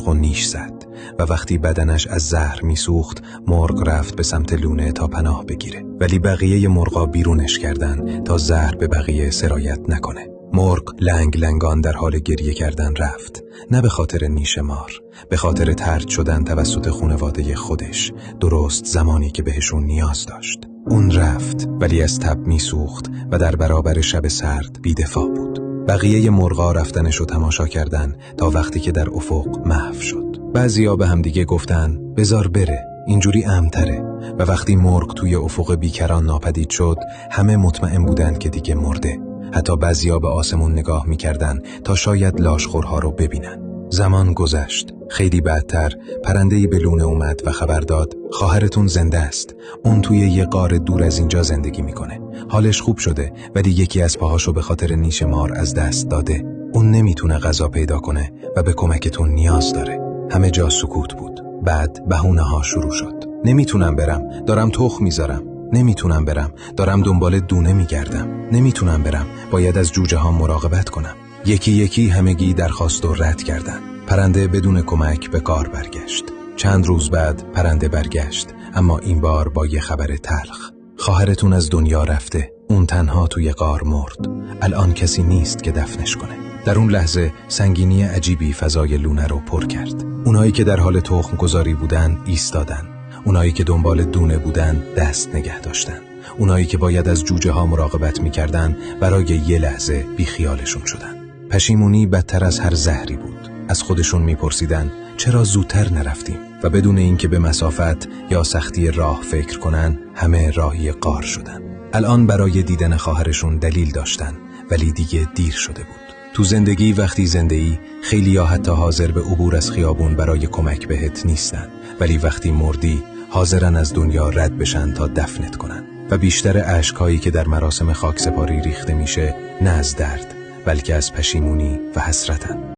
و نیش زد و وقتی بدنش از زهر میسوخت مرغ رفت به سمت لونه تا پناه بگیره، ولی بقیه مرغا بیرونش کردن تا زهر به بقیه سرایت نکنه. مرغ لنگ لنگان در حال گریه کردن رفت، نه به خاطر نیش مار، به خاطر طرد شدن توسط خانواده خودش درست زمانی که بهشون نیاز داشت. اون رفت ولی از تب میسوخت و در برابر شب سرد بی‌دفاع بود. بقیه مرغا رفتنشو تماشا کردن تا وقتی که در افق محو شد. بعضیا به همدیگه گفتن بذار بره، اینجوری امن‌تره. و وقتی مرغ توی افق بیکران ناپدید شد همه مطمئن بودن که دیگه مرده. حتی بعضیا به آسمون نگاه میکردن تا شاید لاشخورها رو ببینن. زمان گذشت. خیلی بعدتر پرنده‌ای به لونه اومد و خبر داد خواهرتون زنده است. اون توی یه غار دور از اینجا زندگی میکنه. حالش خوب شده ولی یکی از پاهاشو به خاطر نیش مار از دست داده. اون نمیتونه غذا پیدا کنه و به کمکتون نیاز داره. همه جا سکوت بود. بعد بهونه‌ها شروع شد. نمیتونم برم، دارم تخم میذارم. نمیتونم برم، دارم دنبال دونه میگردم. نمیتونم برم، باید از جوجه ها مراقبت کنم. یکی یکی همگی درخواست و رد کردن. پرنده بدون کمک به غار برگشت. چند روز بعد پرنده برگشت، اما این بار با یه خبر تلخ. خواهرتون از دنیا رفته. اون تنها توی غار مرد. الان کسی نیست که دفنش کنه. در اون لحظه سنگینی عجیبی فضای لونه رو پر کرد. اونایی که در حال تخم گذاری بودن ایستادن. اونایی که دنبال دونه بودن دست نگه داشتن. اونایی که باید از جوجه ها مراقبت میکردن برای یه لحظه بیخیالشون شدن. پشیمونی بدتر از هر زهری بود. از خودشون میپرسیدن چرا زودتر نرفتیم؟ و بدون اینکه به مسافت یا سختی راه فکر کنن همه راهی غار شدن. الان برای دیدن خواهرشون دلیل داشتن ولی دیگه دیر شده بود. تو زندگی وقتی زندگی خیلی یا حتی حاضر به عبور از خیابون برای کمک بهت نیستن، ولی وقتی مردی حاضرن از دنیا رد بشن تا دفنت کنن. و بیشتر اشکایی که در مراسم خاکسپاری ریخته میشه نه از درد بلکه از پشیمونی و حسرتن.